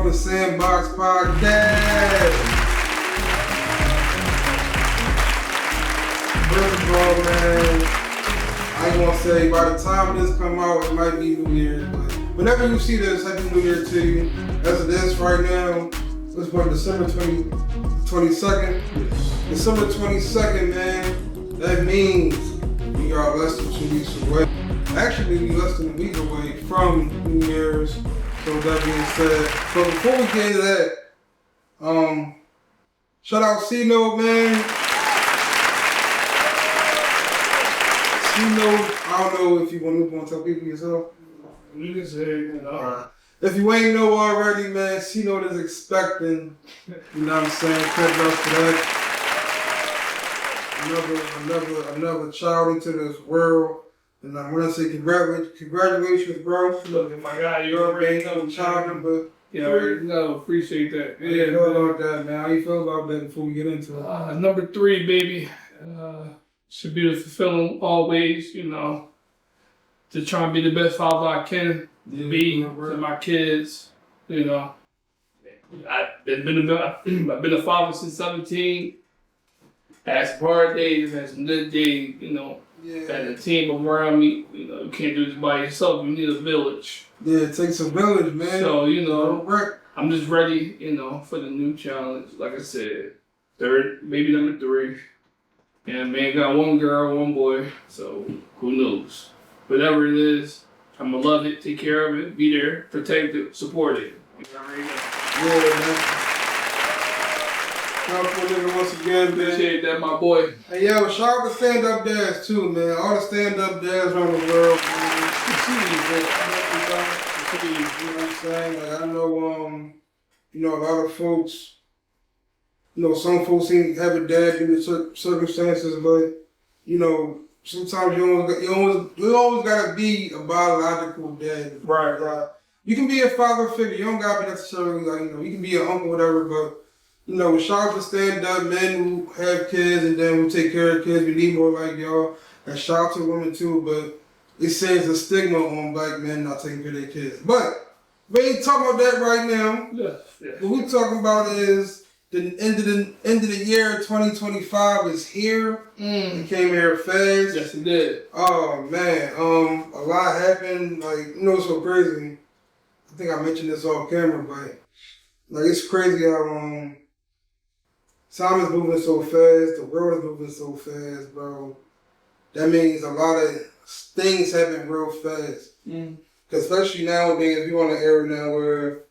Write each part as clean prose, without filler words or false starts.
the Sandbox Podcast. First of all, man, I ain't gonna say by the time this come out, it might be New Year's, but whenever you see this, Happy New Year to you. As it is right now, it's about December 22nd. December 22nd, man, that means we are less than 2 weeks away. Actually, we less than a week away from New Year's. So with that being said, so before we get into that, shout out C-Note, man. C-Note, I don't know if you want to tell people yourself. You can say, you know. Alright. If you ain't know already, man, C-Note is expecting, you know what I'm saying, catch up to that. Another child into this world. And I want to say congratulations, bro. Look, my guy, you already know. Child number. Yeah, I already know. Appreciate that. How you feel about that, man? How you feel about that before we get into it? Number 3, baby. Should be fulfilling always, you know, to try and be the best father I can be to my kids, you know. I've been a father since 17. Had some hard days, had some good days, you know. Yeah. Had a team around me, you know, you can't do this by yourself, you need a village. Yeah, it takes a village, man. So, you know, I'm just ready, you know, for the new challenge. Like I said, maybe number 3. And man, got 1 girl, 1 boy, so who knows? Whatever it is, I'm gonna love it, take care of it, be there, protect it, support it. Yeah, man. Shout out to nigga once again, man. Appreciate that, my boy. Hey, yo, shout out to stand-up dads, too, man. All the stand-up dads around the world, man. You know what I'm saying? Like, I know, you know, a lot of folks, you know, some folks seem to have a dad due to circumstances, but, you know, sometimes you always gotta be a biological dad. Right. You can be a father figure. You don't gotta be necessarily, like, you know, you can be an uncle, whatever, but, you know, shout out to stand-up men who have kids and then who take care of kids. We need more like y'all. And shout out to women, too, but it says a stigma on black men not taking care of their kids. But we ain't talking about that right now. Yeah. What we talking about is the end of the year 2025 is here. It came here fast. Yes, it did. Oh man, a lot happened. Like, you know, it's so crazy. I think I mentioned this off camera, but like it's crazy how time is moving so fast. The world is moving so fast, bro. That means a lot of things happen real fast. Cause especially nowadays, we on an era now where,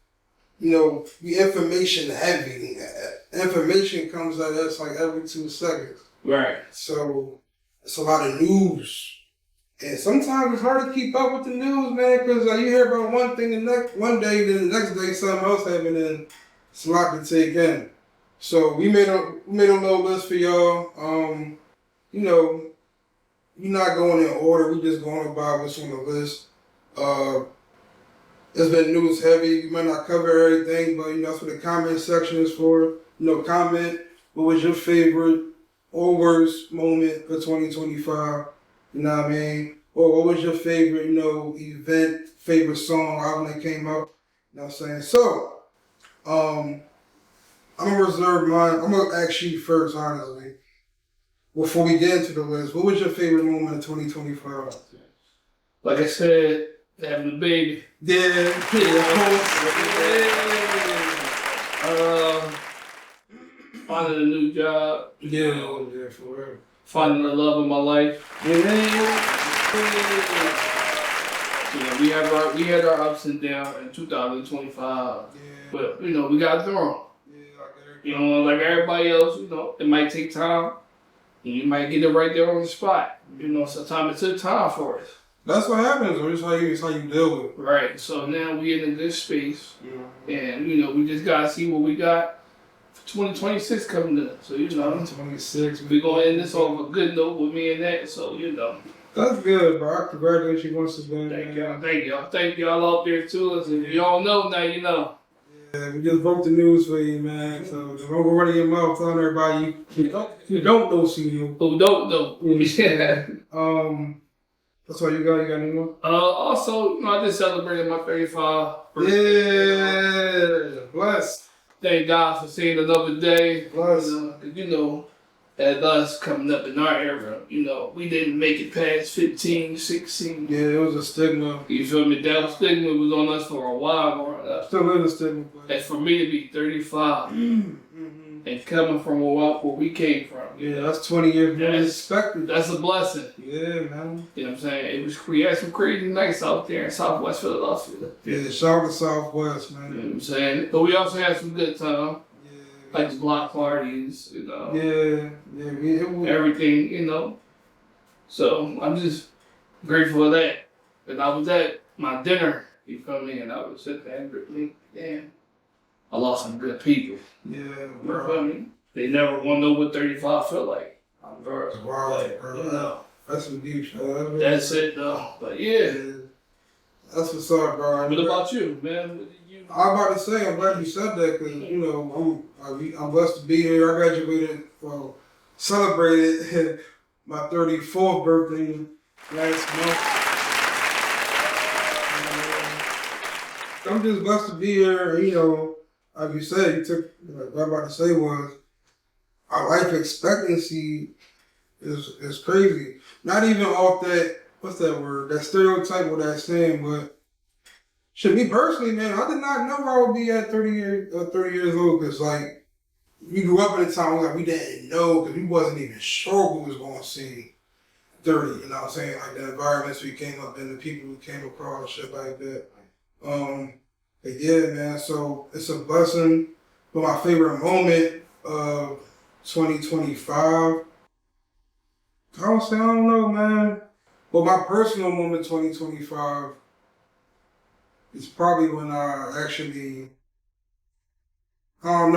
you know, we information heavy. Information comes at us like every 2 seconds. Right. So it's a lot of news. And sometimes it's hard to keep up with the news, man, because you hear about one thing one day, then the next day something else happened, and it's a lot to take in. So we made a little list for y'all. You know, we're not going in order, we just going about what's on the list. It's been news heavy. We might not cover everything, but you know, that's what the comment section is for. You know, comment what was your favorite or worst moment for 2025. You know what I mean? Or what was your favorite, you know, event, favorite song, album that came out? You know what I'm saying? So, I'm gonna reserve mine. I'm gonna ask you first, honestly. Before we get into the list, what was your favorite moment of 2025? Like I said, having a baby. Yeah. Finding a new job. Yeah, for real. Finding the love of my life. You know, we had our ups and downs in 2025. Yeah. But, you know, we got through them. Yeah, You know, like everybody else, you know, it might take time. And you might get it right there on the spot. You know, sometimes it took time for us. That's what happens, or it's how you deal with it. Right. So now we in a good space. And, you know, we just got to see what we got for 2026 coming up. So, you know, 26. we're going to end this off a good note with me and that. So, you know. That's good, bro. I congratulate you once again. Thank y'all. Thank y'all out there, too. If y'all know, now you know. Yeah, we just broke the news for you, man. So don't go running your mouth telling everybody you don't know CU. Who don't know. Yeah. That's all you got? You got any more? Also, you know, I just celebrated my 35th birthday. Yeah, bless. Thank God for seeing another day. Bless. You know, as us coming up in our era, you know, we didn't make it past 15, 16. Yeah, it was a stigma. You feel me? That stigma was on us for a while growing up. Still is a stigma. And for me to be 35 and coming from where we came from. Yeah, that's 20 years more expected. That's a blessing. Yeah, man. You know what I'm saying? It was we had some crazy nights out there in Southwest Philadelphia. Yeah, shout out to Southwest, man. You know what I'm saying? But we also had some good time. Yeah. Like the block parties, you know. Yeah. Everything, you know. So I'm just grateful for that. And I was at my dinner, you feel me? And I was sitting there and thinking, damn, I lost some good people. Yeah, You bro. feel me? They never want to know what 35 feel like. Bro, bro. You know. That's some deep shit. That's it, though. But yeah. That's what's up, bro. What about you, man? What did you? I'm about to say, I'm glad you said that because, you know, I'm blessed to be here. I graduated, celebrated my 34th birthday last month. I'm just blessed to be here. You know, like you said, what I'm about to say was, our life expectancy is crazy. Not even off that, what's that word? That stereotype or that saying, but shit, me personally, man, I did not know I would be at 30 years old, because, like, we grew up in a time where we didn't know, because we wasn't even sure who was going to see 30, you know what I'm saying? Like, the environments we came up in, the people we came across, and shit like that. But yeah, man, so it's a blessing. But my favorite moment of 2025, I don't know, man. But my personal moment 2025 is probably when I actually, I don't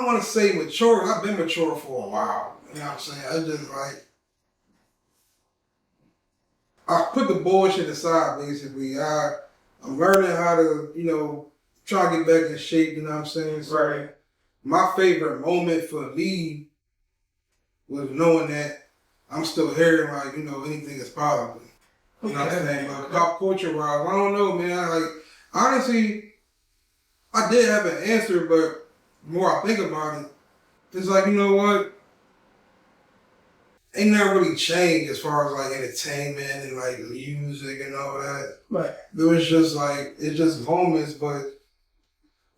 want to say mature. I've been mature for a while. You know what I'm saying? I just like, I put the bullshit aside, basically. I'm learning how to, you know, try to get back in shape, you know what I'm saying? So, Right. My favorite moment for me was knowing that I'm still here, like, you know, anything is possible. You know what I'm saying? But pop culture wise, I don't know, man. Like, honestly, I did have an answer, but the more I think about it, it's like, you know what? Ain't never really changed as far as like entertainment and like music and all that. Right. It was just like, it's just moments, but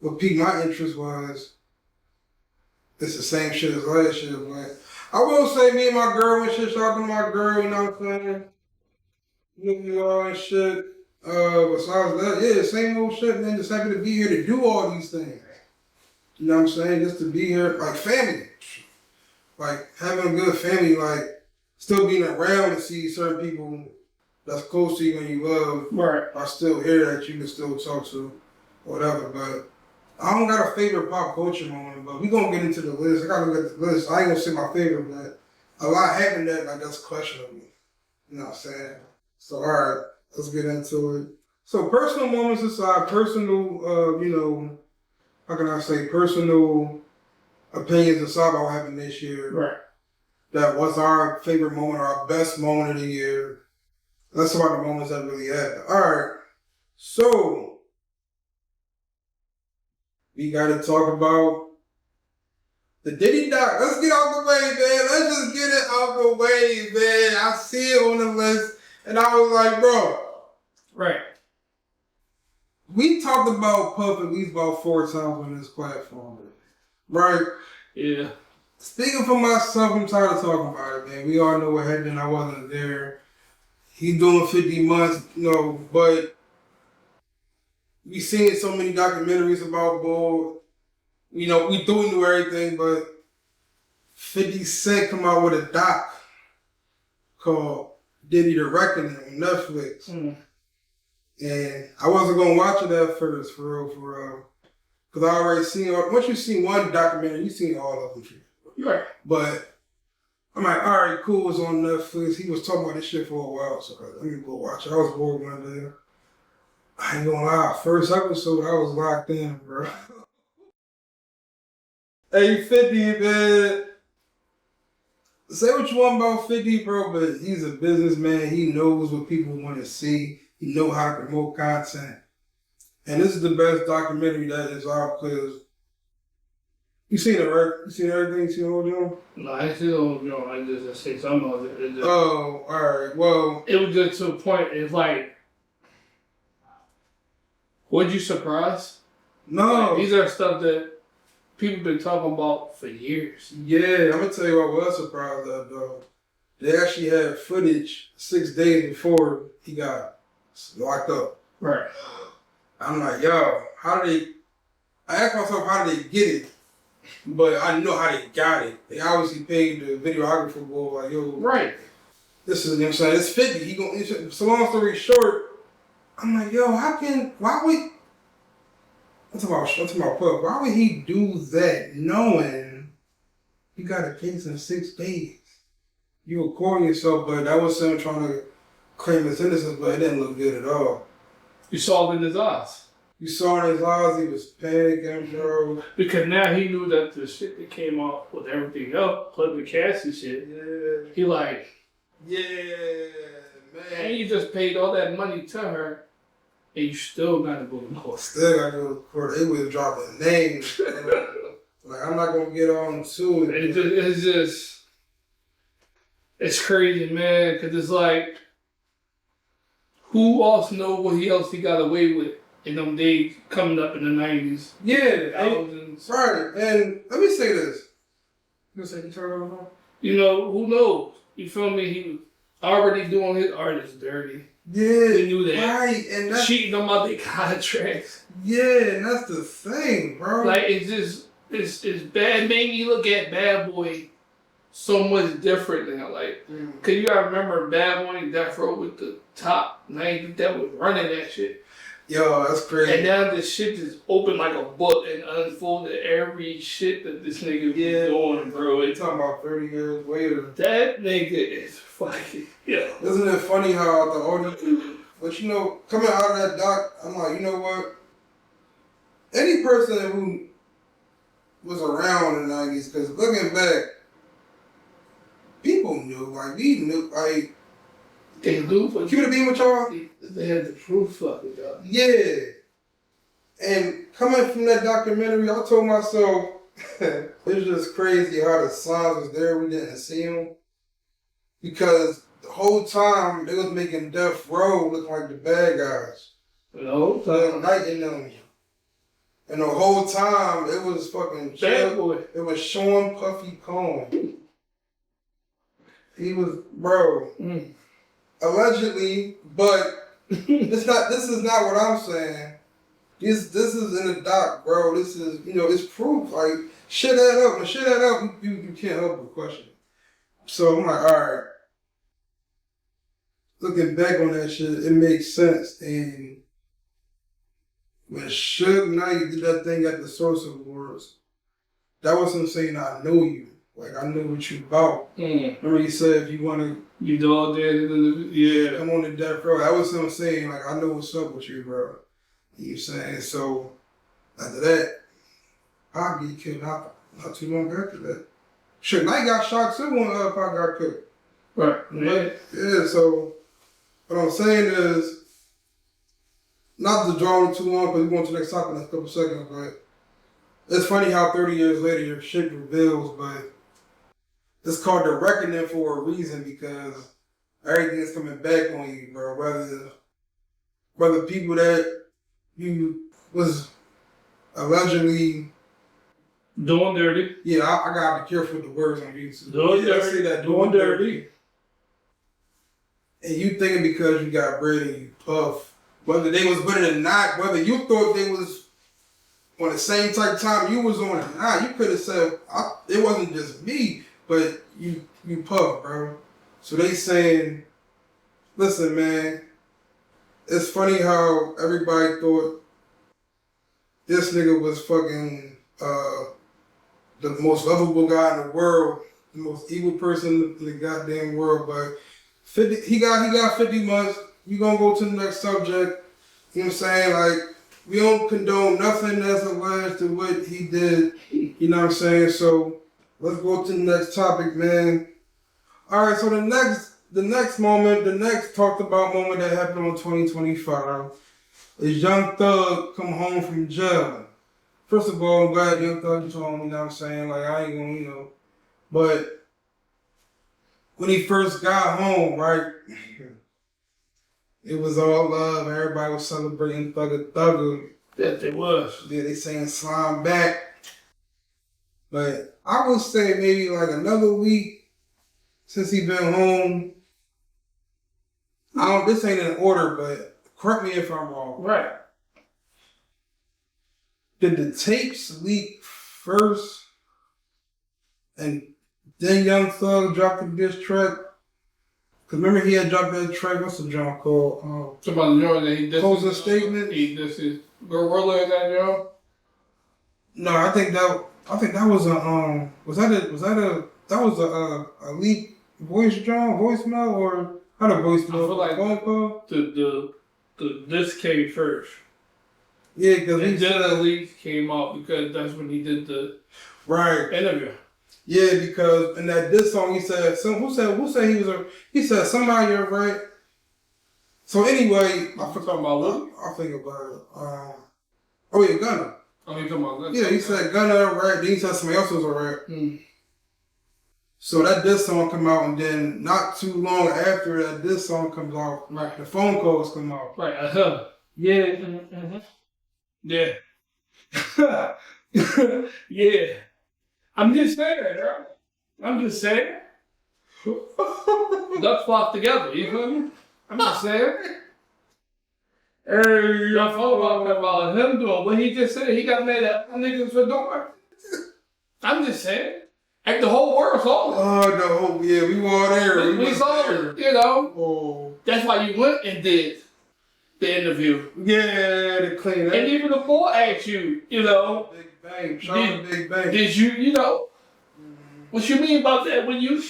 what piqued my interest was it's the same shit as last year. But I will say, me and my girl and shit, shout out to my girl, you know what I'm saying? New York and shit. Besides that, yeah, same old shit, man. Just happy to be here to do all these things. You know what I'm saying? Just to be here, like family. Like having a good family, like still being around to see certain people that's close to you and you love are still here that you can still talk to, whatever. But I don't got a favorite pop culture moment, but we gonna get into the list. I gotta look at the list. I ain't gonna say my favorite, but a lot happened that like that's questionable. You know what I'm saying? So all right, let's get into it. So personal moments aside, personal, you know, how can I say, personal opinions aside about what happened this year. Right. That was our favorite moment or our best moment of the year. Let's talk about the moments that really happened. All right. So we got to talk about the Diddy doc. Let's get out the way, man. Let's just get it out the way, man. I see it on the list, and I was like, bro. Right. We talked about Puff at least about 4 times on this platform. Right? Yeah. Speaking for myself, I'm tired of talking about it, man. We all know what happened. I wasn't there. He doing 50 months, you know, but we seen so many documentaries about Bull. You know, we do knew everything, but 50 Cent come out with a doc called Diddy the Reckoning on Netflix. And I wasn't going to watch it at first, for real. Because I already seen, once you see one documentary, you seen all of them. Right. But I'm like, all right, cool, it's on Netflix. He was talking about this shit for a while, so let me go watch it. I was bored one day. I ain't gonna lie, first episode, I was locked in, bro. Hey, 50, man. say what you want about 50, bro, but he's a businessman. He knows what people want to see. He knows how to promote content. And this is the best documentary that is out because you seen it, right? You seen everything? You seen the whole joint? No, I still don't know. I just say some of it. Oh, all right. Well, it was just to a point. It's like, was you surprised? No. Like, these are stuff that people been talking about for years. Yeah, I'm gonna tell you what I was surprised at though. They actually had footage 6 days before he got locked up. Right. I'm like, yo, how did they? I asked myself, how did they get it? But I know how they got it. They obviously paid the videographer boy, like, yo, right. This is, you know what I'm saying, it's 50. He gonna, so long story short, I'm like, yo, why would, I'm talking about Puff, why would he do that knowing you got a case in 6 days? You recording yourself, but that was him trying to claim his innocence, but it didn't look good at all. You saw it in his eyes. You saw in his eyes he was panicking, bro. Because now he knew that the shit that came out with everything else, plus the Cassie shit, he like, yeah, man. And you just paid all that money to her, and you still gotta go to court. Still gotta go to court. They was dropping names. Like, I'm not gonna get on to it. It's just, it's crazy, man, because it's like, who else know what else he got away with in them days coming up in the 90s? Yeah, thousands. Right. And let me say this. You gonna say you turn on? You know, who knows? You feel me? He was already doing his artist dirty. Yeah. He knew that. Right. And that's cheating on my big contracts. Yeah, and that's the thing, bro. Like, it's just, it's bad. Made me look at Bad Boy so much different now. Like, cause you gotta remember Bad Boy and Death Row with the top 90 that was running that shit. Yo, that's crazy. And now this shit just opened like a book and unfolded every shit that this nigga was doing, bro. You talking about 30 years later. That nigga is fucking, yeah. Isn't it funny how the audience, but you know, coming out of that doc, I'm like, you know what? Any person who was around in the 90s, because looking back, people knew, like, we knew, like, they knew, but keep it a beam with y'all? They had the proof fucking dog. Yeah. And coming from that documentary, I told myself, it's just crazy how the signs was there, we didn't see them. Because the whole time, they was making Death Row look like the bad guys. The whole time. Nighting them. And the whole time, it was fucking Bad Boy. It was Sean Puffy Combs. He was, bro, allegedly, but this is not what I'm saying. This is in the doc, bro. This is, you know, it's proof. Like, shit add up. When shit add up, you can't help but question it. So I'm like, all right. Looking back on that shit, it makes sense. And when Suge Knight did that thing at the Source Awards, that was him saying, I know you. Like, I know what you about. Remember he said, if you want to... You dog dead, yeah. Come on to Death Row. That was him saying, like, I know what's up with you, bro. You know what I'm saying? So, after that, Pac get killed not too long after that. Suge Knight got shot too when Pac got killed. Right. Yeah, so what I'm saying is, not to draw on too long, because we're going to the next topic in a couple seconds, but it's funny how 30 years later your shit reveals, but it's called the reckoning for a reason, because everything is coming back on you, bro. Whether people that you was allegedly doing dirty. Yeah, I gotta be careful with the words on YouTube. Doing dirty. I say that, doing dirty. And you thinking because you got bread and you puff, whether they was winning or not, whether you thought they was on the same type of time you was on or not, you could have said, it wasn't just me, but you puff, bro. So they saying, listen, man, it's funny how everybody thought this nigga was fucking the most lovable guy in the world, the most evil person in the goddamn world, but he got 50 months. You gonna go to the next subject. You know what I'm saying? Like, we don't condone nothing that's alleged to what he did. You know what I'm saying? So let's go to the next topic, man. All right, so the next talked about moment that happened on 2025 is Young Thug come home from jail. First of all, I'm glad Young Thug told me, you know what I'm saying? Like, I ain't gonna, but when he first got home, right, it was all love. Everybody was celebrating Thugger. That it was. Yeah, they saying slime back. But I would say maybe like another week since he been home. This ain't in order, but correct me if I'm wrong. Right. Did the tapes leak first and then Young Thug dropped the diss track? Because remember he had dropped that track, what's the jump called? Somebody knowing that he did Closing Statement? This is Gorilla in that job? No, I think that was a leak voicemail, or not a voicemail? I feel like phone call? This came first. Yeah, because and then the leak came out because that's when he did the interview. Yeah, because in that diss song he said, who said he said somebody you're right. So anyway, I'm talking about what? I think about it. Gunna. Oh, you talking about Gunna? Yeah, he said Gunna right, then he said somebody else was alright. So that diss song come out, and then not too long after that diss song comes out, right, the phone calls come out. Right, Yeah. Mm-hmm. Yeah. Yeah. I'm just saying, bro. I'm just saying. Ducks flock together, you feel me? I'm just saying. Hey, I thought about him doing what he just said. He got mad at niggas for doing. I'm just saying. Like the whole world saw it. We were all there. We saw it, you know. Oh. That's why you went and did the interview. Yeah, to clean up. And even the boy asked you, you know. Big Bang. Shout out to Big Bang. Did you know? What you mean about that when you...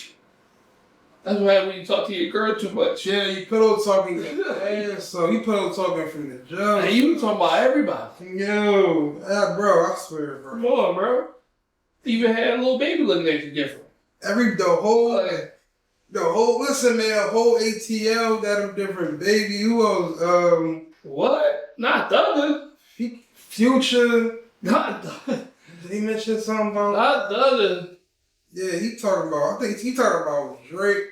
That's what happens when you talk to your girl too much. Yeah, you pillow talking. So you pillow talking from the judge. And you talking about everybody. Yo, bro, I swear, bro. Come on, bro. Even had a little baby looking at you different. Listen, man, the whole ATL got him different, baby. Who else? What? Not the other. Future. Not the other. Did he mention something about? Not the other. Yeah, I think he talking about Drake.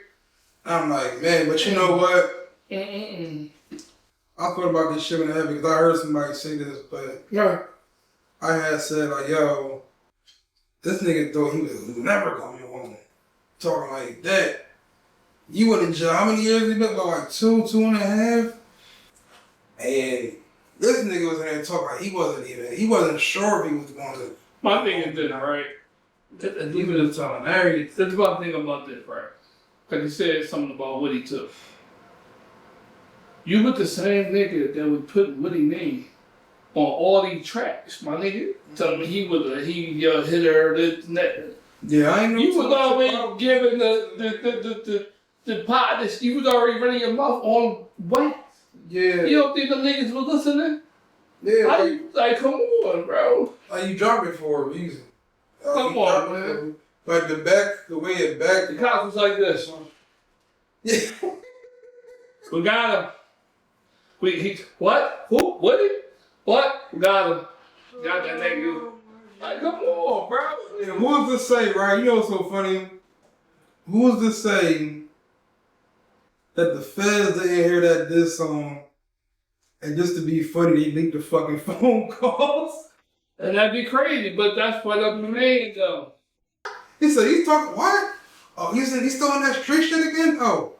I'm like, man, but you know what? I thought about this shit in the head because I heard somebody say this, but I had said, like, yo, this nigga thought he was never coming home talking like that. You went in jail, how many years he been? About like 2.5? And this nigga was in there talking like he wasn't sure if he was going to. My thing is this, right? Even if I'm married, that's about the thing about this, right? Because he said something about what he took. You with the same nigga that would put Woody name on all these tracks, my nigga. Telling me he hit her this and that. Yeah, I ain't know. You was already giving the pot that you was already running your mouth on wax. Yeah. You don't think the niggas was listening? Yeah. Come on, bro. You dropped it for a reason. Come on, man. Like the way it back. The cops was like this. Yeah. We got him. What? Who? Woody? What? We got him. Got that nigga. Like, come on, bro. Yeah, who was to say, right? You know what's so funny? Who was to say that the feds didn't hear that diss song and just to be funny, they leaked the fucking phone calls? And that'd be crazy, but that's what I'm made though. He said, he's talking, what? Oh, he said he's still on that street shit again? Oh,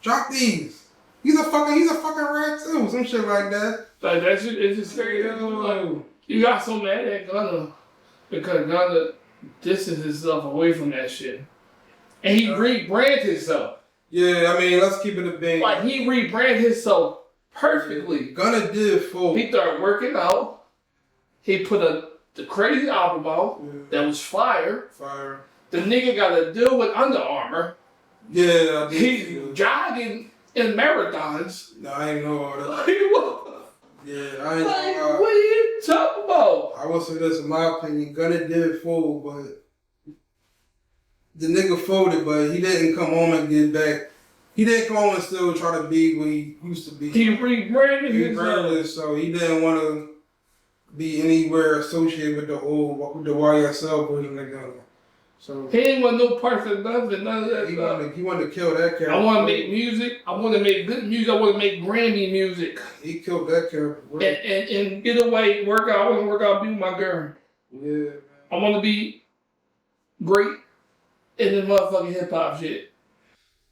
drop these. He's a fucking rat too, some shit like that. Like that shit is just crazy. Like, you got so mad at Gunna because Gunna distances himself away from that shit. And he rebranded himself. Yeah, I mean, let's keep it a bang. Like he rebranded himself perfectly. Gunna did full. He started working out. He put the crazy album out that was fire. The nigga got a deal with Under Armour. Yeah, I did. He's jogging in marathons. No, I ain't know all that. Yeah, I ain't know. What are you talking about? I will say this, in my opinion, Gunna did full, but the nigga folded, but he didn't come home and get back. He didn't come home and still try to be what he used to be. He rebranded himself. So he didn't want to be anywhere associated with the YSL version nigga. So he didn't want no parts of nothing, none of that stuff. He wanted to kill that character. I want to make music. I want to make good music. I want to make Grammy music. He killed that character. And get away, work out. I want to work out, be with my girl. Yeah, man. I want to be great in the motherfucking hip hop shit.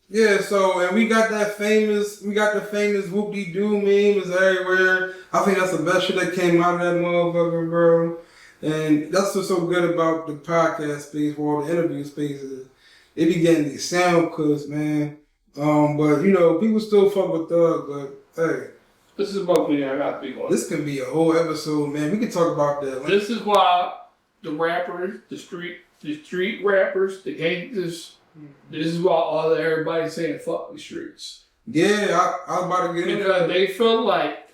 Yeah, so and we got the famous whoop-de-doo memes everywhere. I think that's the best shit that came out of that motherfucker, bro. And that's what's so good about the podcast space or the interview spaces. It be getting these sound clips, man. But you know, people still fuck with Thug, but hey. This is about me. I got to be on. This can be a whole episode, man. We can talk about that. This is why the rappers, the street rappers, the gangsters. This is why everybody's saying fuck the streets. Yeah, I was about to get into that. Because they feel like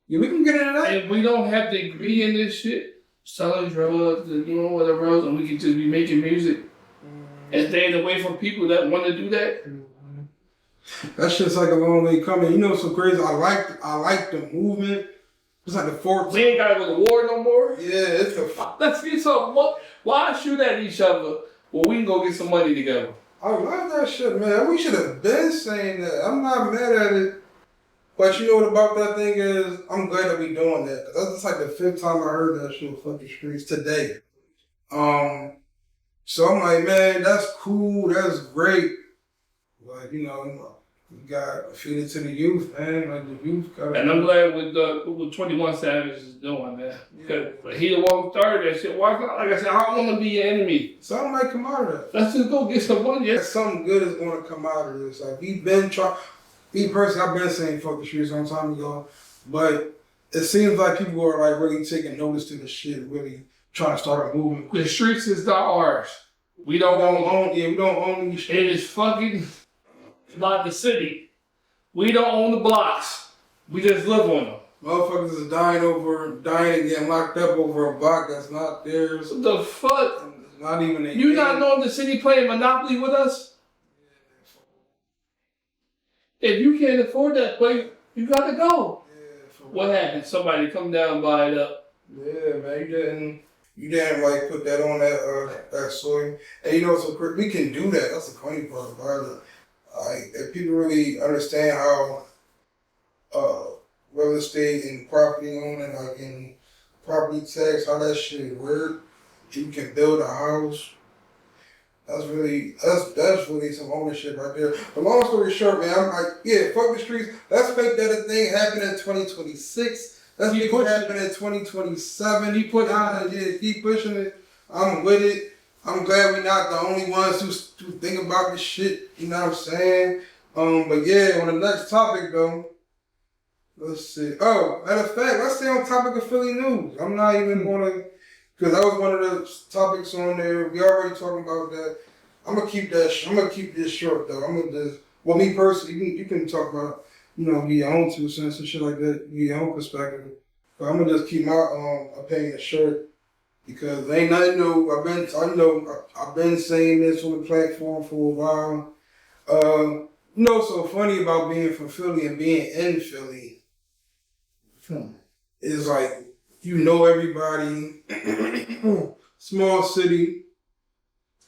we can get into that. And we don't have to be in this shit, selling drugs and doing whatever else, and we can just be making music and staying away from people that want to do that. That shit's like a long way coming. You know what's so crazy? I like the movement. It's like the fourth. We ain't gotta go to war no more. Yeah, it's the. Let's get some. Why shoot at each other? Well, we can go get some money together. I love that shit, man. We should have been saying that. I'm not mad at it. But you know what about that thing is? I'm glad that we doing that. That's like the 5th time I heard that shit, fuck the streets, today. So I'm like, man, that's cool. That's great. But, you know, you got to feed it to the youth, man. Like, the youth got to. And I'm glad with 21 Savage is doing that. Because he the one who started that shit. Why, like I said, I don't want to be your enemy. Something might come out of that. Let's just go get some money. Something good is going to come out of this. Like, we've been trying. Me personally, I've been saying fuck the streets a long time ago. But it seems like people are like really taking notice to the shit, really trying to start a movement. The streets is not ours. We don't own. Yeah, we don't own these shit. It is fucking like the city. We don't own the blocks. We just live on them. Motherfuckers is dying and getting locked up over a block that's not theirs. What the fuck? It's not even a You not knowing the city playing Monopoly with us? If you can't afford that place, you gotta go. Yeah, what happened? Somebody come down and buy it up. Yeah, man, you didn't like put that on that soil. And you know, so we can do that. That's the funny part about it. Like, if people really understand how real estate and property owning, like in property tax, how that shit work, you can build a house. That's really some ownership right there. But long story short, man, I'm like, yeah, fuck the streets. Let's make that a thing happen in 2026. Let's make it happen in 2027. Keep pushing it. I'm with it. I'm glad we're not the only ones who think about this shit. You know what I'm saying? But yeah, on the next topic though, let's see. Oh, matter of fact, let's stay on topic of Philly news. I'm not even gonna. Because that was one of the topics on there. We already talking about that. I'm gonna keep this short though. I'm gonna just, well, me personally, you can talk about, you know, your own 2 cents and shit like that, your own perspective. But I'm gonna just keep my opinion short because ain't nothing new. I've been saying this on the platform for a while. You know what's so funny about being from Philly and being in Philly is like, you know everybody. Small city.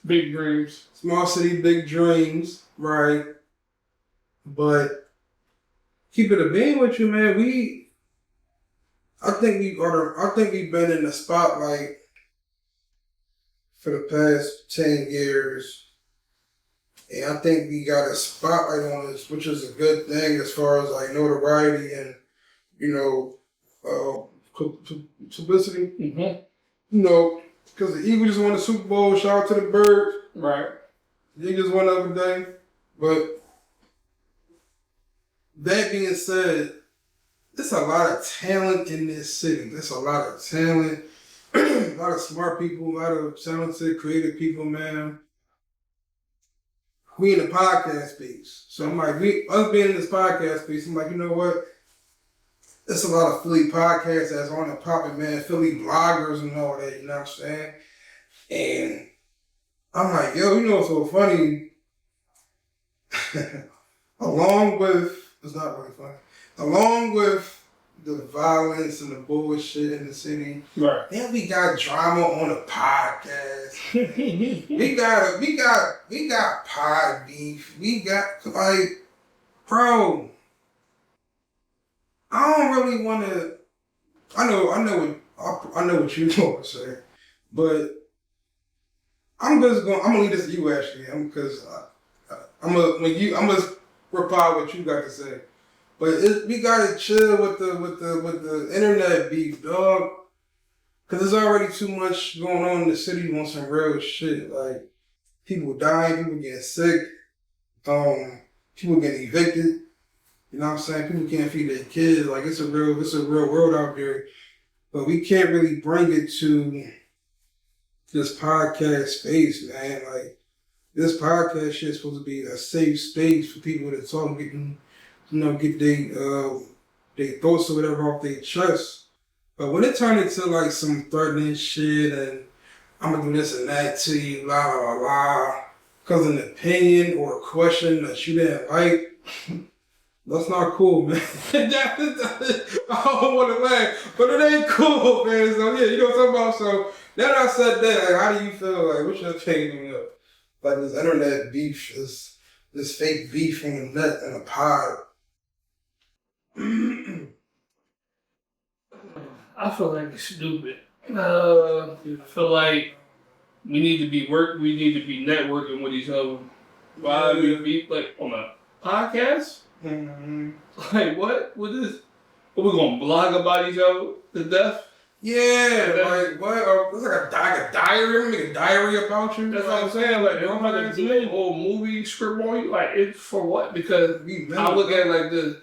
Big dreams. Small city, big dreams, right? But keep it a being with you, man. I think we've been in the spotlight for the past 10 years. And I think we got a spotlight on us, which is a good thing as far as like notoriety and, you know, publicity. Mm-hmm. You know, because the Eagles just won the Super Bowl. Shout out to the Birds. Right. The Eagles won the other day. But that being said, there's a lot of talent in this city. There's a lot of talent, a lot of smart people, a lot of talented, creative people, man. We in the podcast space. So I'm like, us being in this podcast space, I'm like, you know what? There's a lot of Philly podcasts that's on the popping, man. Philly bloggers and all that, you know what I'm saying? And I'm like, yo, you know what's so funny? It's not really funny. Along with the violence and the bullshit in the city, right? Then we got drama on the podcast. we got pod beef. We got like, bro. I don't really want to. I know what you want to say, but I'm gonna leave this to you actually, because I'm gonna reply what you got to say. But we gotta chill with the internet beef, dog. Cause there's already too much going on in the city on some real shit. Like people dying, people getting sick, people getting evicted. You know what I'm saying? People can't feed their kids. Like it's a real world out there. But we can't really bring it to this podcast space, man. Like this podcast shit is supposed to be a safe space for people to talk, get their thoughts or whatever off their chest. But when it turned into like some threatening shit and I'm gonna do this and that to you, la la la la, because of an opinion or a question that you didn't like, that's not cool, man. I don't want to laugh, but it ain't cool, man. So yeah, you know what I'm talking about. So then I said that, like, how do you feel? Like, what's your opinion of like this internet beef, this fake beef on the net and a pod? I feel like it's stupid. I feel like we need to be networking with each other. Why we be like on a podcast? Mm-hmm. Like what? What is? What we gonna blog about each other to death? Yeah, like what? It's like a diary. Make a diary about you. That's what I'm saying. Like I'm about to do a whole movie script on you. Like it's for what? Because I look at it like this.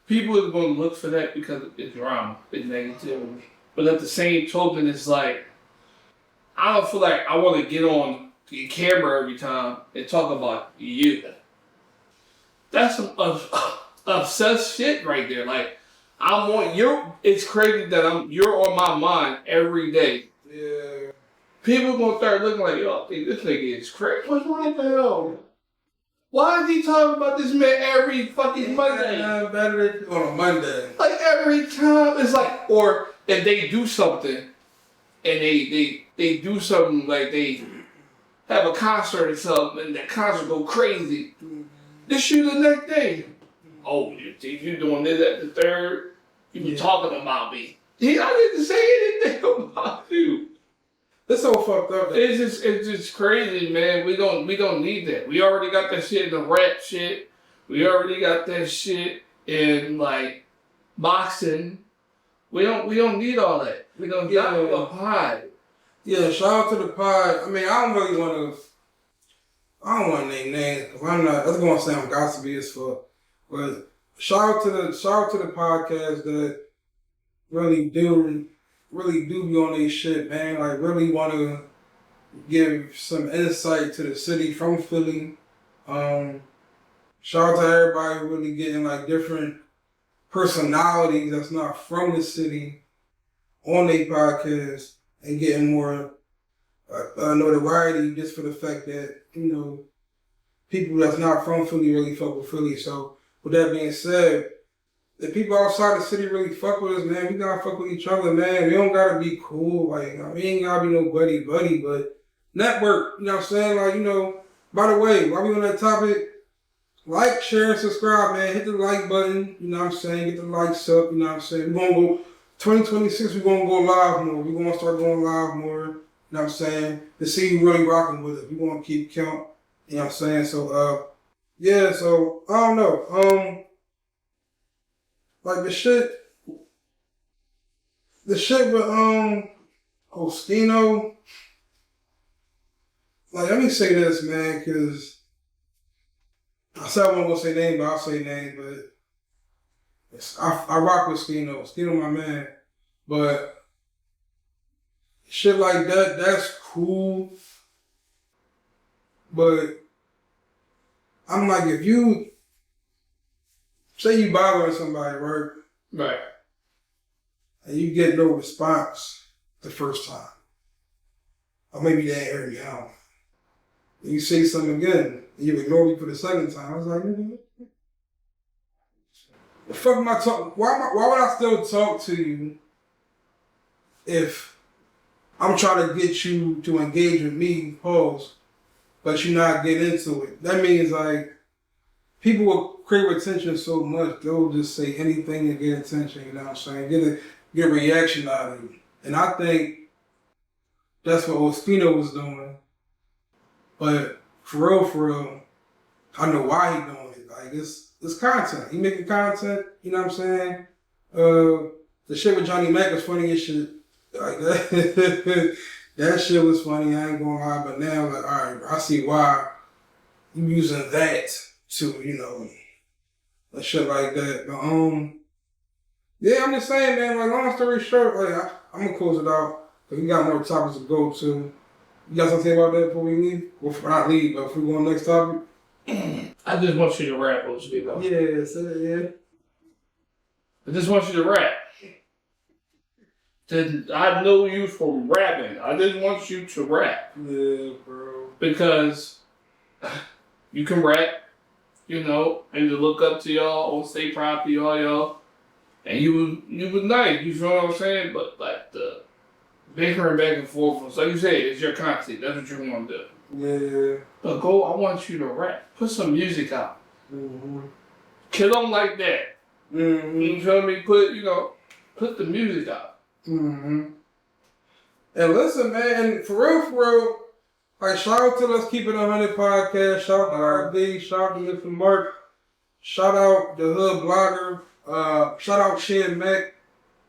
People are going to look for that because it's drama, it's negativity. But at the same token, it's like, I don't feel like I want to get on the camera every time and talk about you. That's some obsessed shit right there. Like, it's crazy that you're on my mind every day. Yeah. People going to start looking like, yo, this nigga is crazy. What's wrong with hell? Why is he talking about this man every fucking Monday? Better on a Monday. Like every time, it's like, or if they do something, and they do something like they have a concert or something, and that concert go crazy. They shoot the next day. Oh, you doing this at the third? You were talking about me. I didn't say anything about you. It's so fucked up. It's just crazy, man. We don't need that. We already got that shit in the rap shit. We already got that shit in like boxing. We don't need all that. We don't get a pod. Yeah, shout out to the pod. I mean, I don't want to name names because I'm not. That's gonna sound gossipy as fuck. But shout out to the podcast that really do be on these shit, man. Like, really want to give some insight to the city from Philly. Shout out to everybody really getting, like, different personalities that's not from the city on their podcast and getting more notoriety just for the fact that, you know, people that's not from Philly really fuck with Philly. So, with that being said, the people outside the city really fuck with us, man. We gotta fuck with each other, man. We don't gotta be cool. Like, we ain't gotta be no buddy, but network, you know what I'm saying? Like, you know, by the way, while we on that topic, like, share, and subscribe, man. Hit the like button, you know what I'm saying? Get the likes up, you know what I'm saying? We're gonna go, 2026, we're gonna go live more. We're gonna start going live more, you know what I'm saying? To see you really rocking with it. We're gonna keep count, you know what I'm saying? So, yeah, so, I don't know. Like the shit with Oschino. Like, let me say this, man, because I said I wasn't gonna say name, but I'll say name. But I rock with Oschino. Oschino, my man. But shit like that, that's cool. But I'm like, if you say you bothering somebody, right? Right. And you get no response the first time. Or maybe they ain't heard you out. You say something again, and you ignore me for the second time. I was like, the fuck am I talking? Why would I still talk to you if I'm trying to get you to engage with me, pause, but you not get into it? That means like people will crave attention so much they'll just say anything to get attention. You know what I'm saying? Get a reaction out of you, and I think that's what Ospino was doing. But for real, I know why he doing it. Like it's content. He making content. You know what I'm saying? The shit with Johnny Mac was funny as shit. Like that, that shit was funny. I ain't gonna lie. But now, like, all right, I see why you using that to, a shit like that. But yeah, I'm just saying, man. Like, long story short, like I'm gonna close it out because we got more topics to go to. You got something to say about that before we leave? Well, not leave, but if we go on the next topic. I just want you to rap, Ospino. Yeah. I just want you to rap. I know you from rapping. I just want you to rap. Yeah, bro. Because you can rap, and to look up to y'all or stay proud to y'all. And you was nice, you feel what I'm saying? But like the bickering back and forth, like you said, it's your content. That's what you want to do. Yeah. But I want you to rap. Put some music out. Mm-hmm. Kill them like that. Mm-hmm. You feel me? Put the music out. Mm-hmm. And listen, man, for real, like shout out to Let's Keep It 100 podcast, shout out to RD, shout out to Mr. Mark, shout out the Hood Blogger, shout out Shan Mac.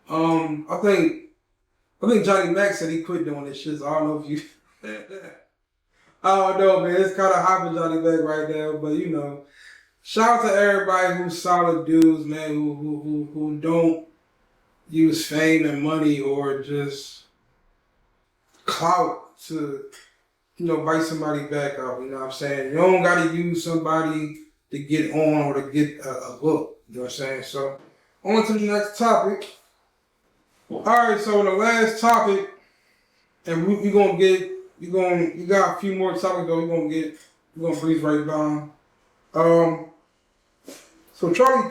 I think Johnny Mac said he quit doing this shit, so I don't know if you I don't know, man. It's kind of hot for Johnny Mac right now, but shout out to everybody who's solid dudes, man, who don't use fame and money or just clout to, bite somebody back out. You know what I'm saying? You don't got to use somebody to get on or to get a book. You know what I'm saying? So, on to the next topic. All right, so the last topic, and we got a few more topics though. We're gonna breeze right down. So Charlie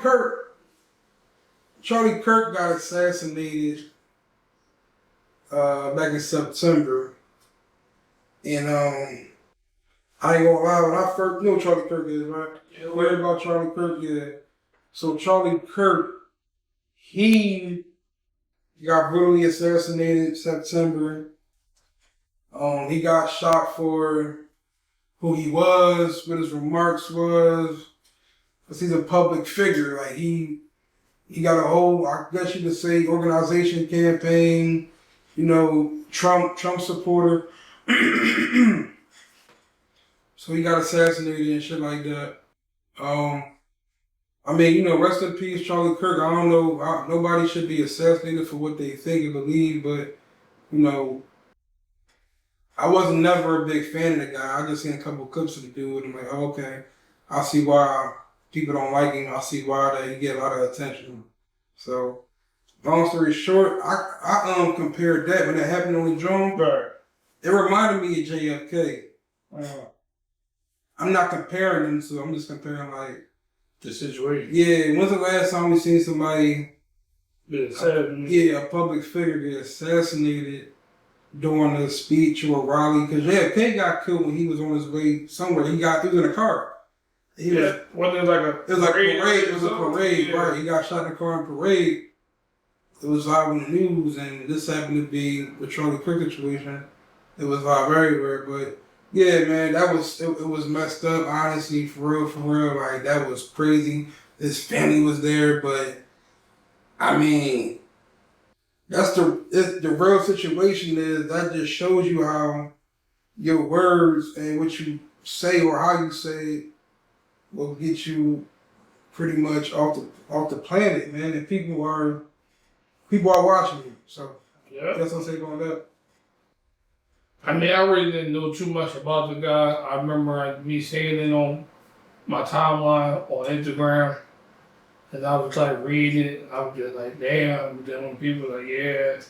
Kirk got assassinated back in September. And I ain't gonna lie, when I first knew Charlie Kirk is, right? Yeah, heard about Charlie Kirk, yeah. So Charlie Kirk, he got brutally assassinated in September. He got shot for who he was, what his remarks was, because he's a public figure. Like he got a whole, I guess you could say, organization campaign, Trump supporter. So he got assassinated and shit like that. Rest in peace, Charlie Kirk. I don't know, nobody should be assassinated for what they think and believe, but, I wasn't never a big fan of the guy. I just seen a couple clips of the dude. I'm like, oh, okay, I see why people don't like him. I see why he get a lot of attention. So, long story short, I compared that when that happened on the drone. Right. It reminded me of JFK. I'm not comparing them, so I'm just comparing like the situation. Yeah, when's the last time we seen somebody, a public figure get assassinated during a speech or a rally? Because JFK got killed when he was on his way somewhere. He was in a car. Wasn't it like a parade? It was a parade, right? He got shot in a car in parade. It was live on the news, and this happened to be the Charlie Kirk situation. It was very weird, but yeah, man, it was messed up, honestly, for real. Like, that was crazy. His family was there, but that's the real situation is that just shows you how your words and what you say or how you say it will get you pretty much off the planet, man. And people are watching you. So that's what I'm saying on that. I really didn't know too much about the guy. I remember me seeing it on my timeline on Instagram, and I was like reading it. I was just like, damn. But then when people were like, yeah,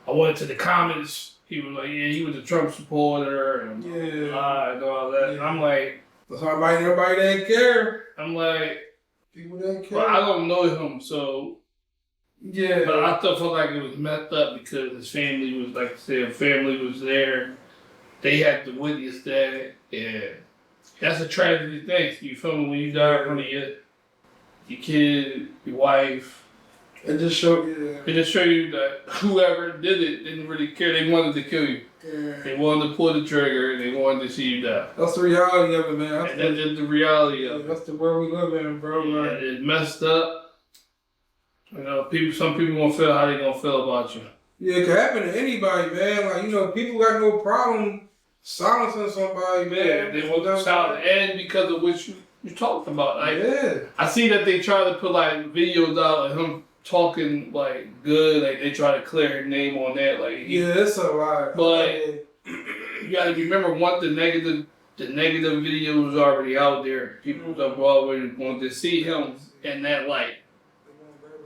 I went to the comments. he was like, yeah, he was a Trump supporter and and all that. And I'm like, nobody didn't care. I'm like, people didn't care. But I don't know him, so yeah. But I still felt like it was messed up because his family was, like I said, family was there. They had to witness that, and that's a tragedy thing. You feel me? When you die in front of your kid, your wife. It just showed you that whoever did it didn't really care. They wanted to kill you. Yeah. They wanted to pull the trigger. They wanted to see you die. That's the reality of it, man. That's just the reality of it. That's the world we live in, bro. Yeah, it's messed up. You know, some people gonna feel how they gonna feel about you. Yeah, it could happen to anybody, man. Like, you know, people got no problem silencing somebody, man. Yeah, they want to silence, and because of what you talked about. Like, I see that they try to put like videos out of him talking like good, like they try to clear his name on that. Like, it's a lot. But you got to remember, once the negative video was already out there, people already wanted to see him in that light.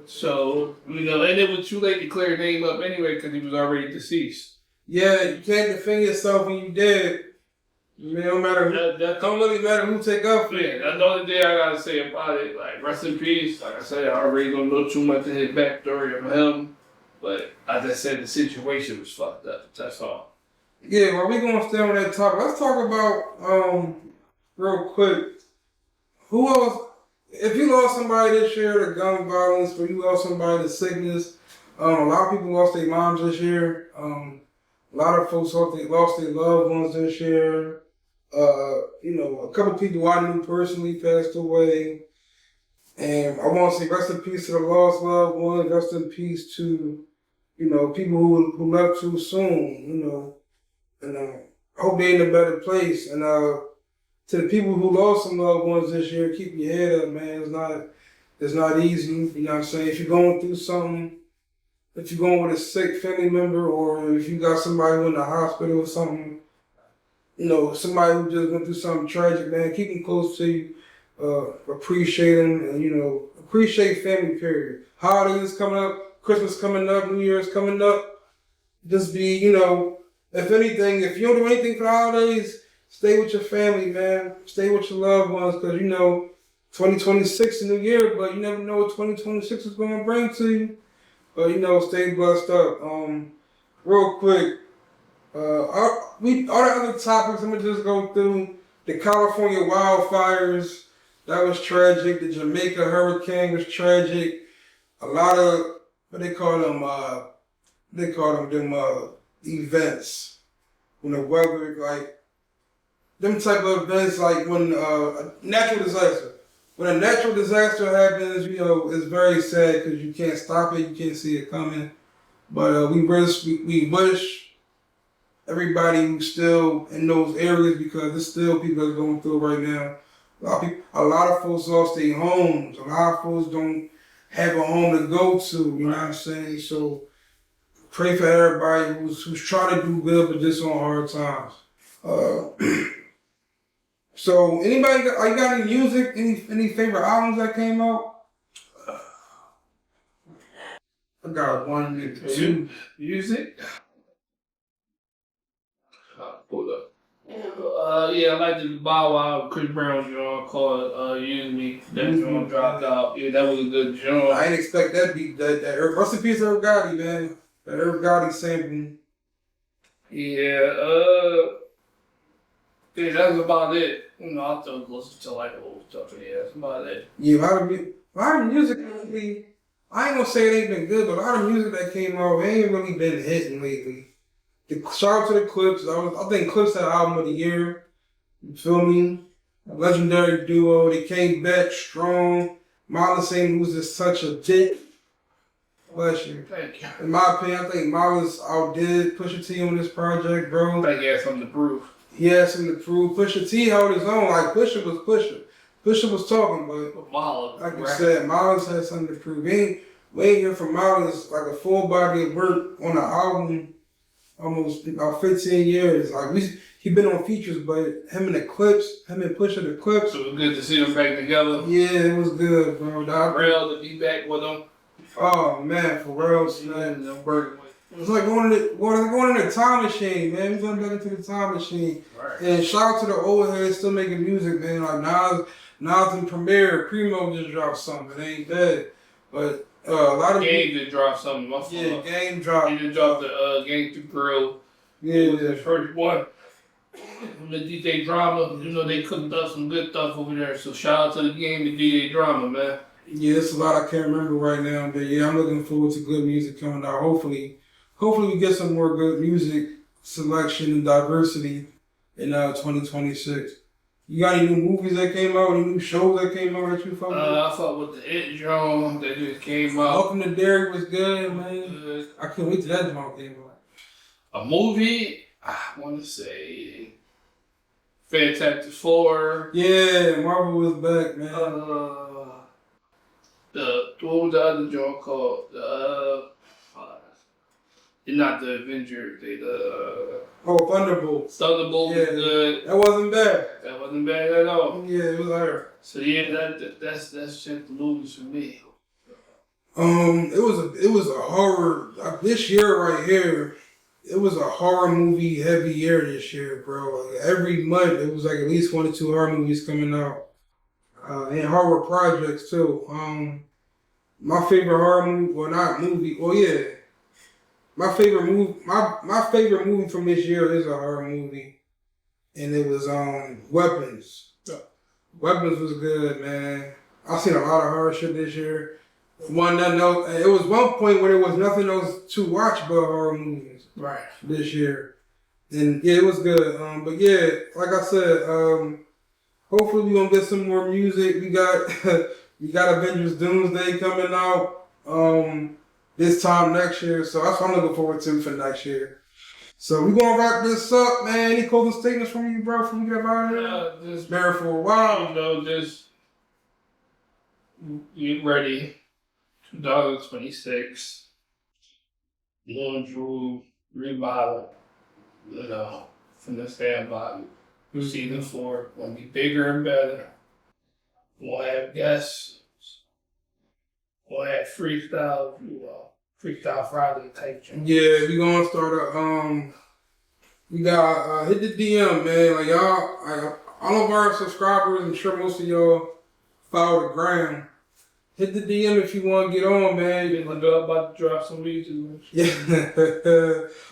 So, you know, and it was too late to clear his name up anyway because he was already deceased. Yeah, you can't defend yourself when you dead. Man, don't really matter who take up for it. That's the only thing I gotta say about it. Like, rest in peace. Like I said, I already don't know too much of his backstory of him. But as I said, the situation was fucked up. That's all. Yeah, well, we're gonna stay on that topic. Let's talk about real quick. Who else? If you lost somebody this year to gun violence, or you lost somebody to sickness, a lot of people lost their moms this year. A lot of folks lost their loved ones this year. You know, a couple people I knew personally passed away. And I want to say rest in peace to the lost loved ones. Rest in peace to, you know, people who left too soon, you know. And I hope they're in a better place. And to the people who lost some loved ones this year, keep your head up, man. It's not easy. You know what I'm saying? If you're going through something, if you're going with a sick family member, or if you got somebody who in the hospital or something, you know, somebody who just went through something tragic, man, keep them close to you. Appreciate them, and, you know, appreciate family, period. Holidays coming up, Christmas coming up, New Year's coming up. Just be, you know, if anything, if you don't do anything for the holidays, stay with your family, man. Stay with your loved ones, because, you know, 2026 is a new year, but you never know what 2026 is going to bring to you. But, you know, stay blessed up. Real quick, all the other topics, I'm going to just go through. The California wildfires, that was tragic. The Jamaica hurricane was tragic. A lot of, what they call them events. When the weather, like, them type of events, like when a natural disaster. When a natural disaster happens, you know, it's very sad because you can't stop it, you can't see it coming. But we wish everybody who's still in those areas, because there's still people that's going through it right now. A lot of folks lost their homes. A lot of folks don't have a home to go to, you know what I'm saying? So pray for everybody who's trying to do good but just on hard times. So anybody got any music, any favorite albums that came out? I got one, two. Music? Hold up. Yeah, I like the Bow Wow, Chris Brown joint called Use Me. That joint dropped out. Yeah, that was a good joint. I didn't expect that beat. That rest in peace, Irv Gotti, man. That Irv Gotti sample. Yeah, yeah, that's about it. You know, I still listen to like old stuff. Yeah, that's about it. Yeah, a lot of music lately. I ain't gonna say it ain't been good, but a lot of music that came out ain't really been hitting lately. Shout out to the Clips. I think Clips had album of the year. You feel me? A legendary duo. They came back strong. Marlon saying was just such a dick. Bless you. Thank you. In my opinion, I think Marlon's outdid Pusha T on this project, bro. I think he had something to prove. He had something to prove. Pusha T held his own. Like, Pusha was Pusha. Pusha was talking, but Marlon, like you said, Marlon had something to prove. We ain't hear from Marlon's like a full body of work on an album almost about 15 years. Like, he been on features, but him and Pusha the Clips. So it was good to see them back together. Yeah, it was good, bro. Pharrell to be back with them. Oh man, Pharrell, man. It's like going in a time machine, man. We're going back into the time machine. Right. And shout out to the old heads still making music, man. Like Nas and Premier, Primo just dropped something. It ain't bad. But a lot of Game just dropped something. Yeah, Game dropped. He just dropped the Game to Grill. Yeah, It was the first one. From the DJ Drama, you know, they cooked up some good stuff over there. So shout out to the Game and DJ Drama, man. Yeah, it's a lot I can't remember right now. But yeah, I'm looking forward to good music coming out. Hopefully we get some more good music selection and diversity in 2026. You got any new movies that came out? Any new shows that came out that you fuck with? I fuck with the It Joint that just came out. Welcome to Derek was good, man. I can't wait till that joint came out. A movie, I want to say Fantastic Four. Yeah, Marvel was back, man. What was the other joint called? Not the Avengers. Thunderbolts. Thunderbolts was good. That wasn't bad. That wasn't bad at all. Yeah, it was alright. So yeah, that's just the movies for me. It was a horror. This year right here, it was a horror movie heavy year this year, bro. Like every month, it was like at least 1 or 2 horror movies coming out, and horror projects too. My favorite horror movie, my favorite movie from this year is a horror movie, and it was Weapons. Yeah. Weapons was good, man. I seen a lot of horror shit this year. It was one point where there was nothing else to watch but horror movies. Right. This year, and yeah, it was good. But yeah, like I said, hopefully we gonna get some more music. We got Avengers Doomsday coming out this time next year, so that's what I'm looking forward to for next year. So we gonna wrap this up, man. Any closing statements from you, bro? Before we get out of here? Just bear for a while. You know, just get ready. 2026. Going through revival. You know, from the standby. Season 4 gonna be bigger and better. We'll have guests. We'll have freestyle, Freestyle Friday type thing. Yeah, we gonna start we got hit the DM, man. Like y'all, all of our subscribers, I'm sure most of y'all follow the gram. Hit the DM if you want to get on, man. I'm about to drop some music. Yeah.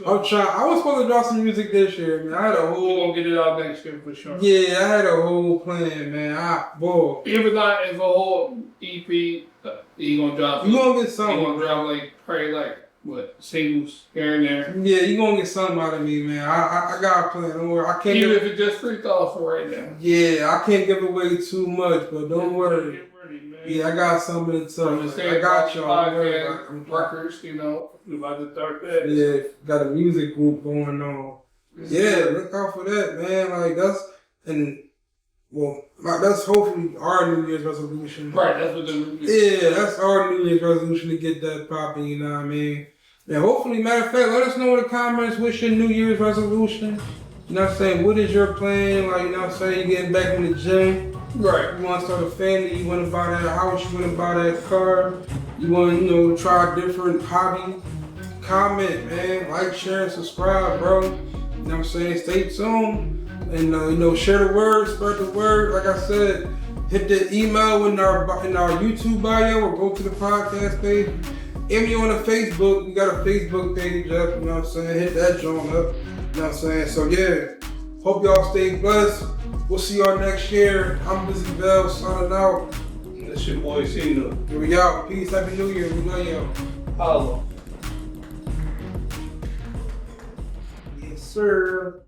I'm trying. I was supposed to drop some music this year, man. I had a whole. We're going to get it out next year for sure. Yeah, I had a whole plan, man. Boy. If a whole EP, you going to drop. You going to get something. You going to drop probably singles here and there. Yeah, you going to get something out of me, man. I got a plan. Don't worry. I can't. Even if it's just freestyle for right now. Yeah, I can't give away too much, but don't worry. Yeah, I got something to tell you. I got y'all. Records, we about to start that. Yeah, got a music group going on. Yeah, look out for that, man. That's hopefully our New Year's resolution. Right, that's what the New Year's. Yeah, that's our New Year's resolution to get that popping, you know what I mean? Yeah, hopefully, matter of fact, let us know in the comments what's your New Year's resolution. You know what I'm saying? What is your plan? Like, you know what I'm saying? You getting back in the gym. Right. You want to start a family, you want to buy that house, you want to buy that car, you want to, try a different hobby. Comment, man. Like, share, and subscribe, bro. You know what I'm saying? Stay tuned. And, share the word, spread the word. Like I said, hit the email in our YouTube bio or go to the podcast page. If you're on the Facebook, we got a Facebook page up, you know what I'm saying? Hit that joint up, you know what I'm saying? So, yeah, hope y'all stay blessed. We'll see y'all next year. I'm Busy Bell, signing out. That's your boy, Cena. Here we out. Peace. Happy New Year. We love y'all. Hello. Yes, sir.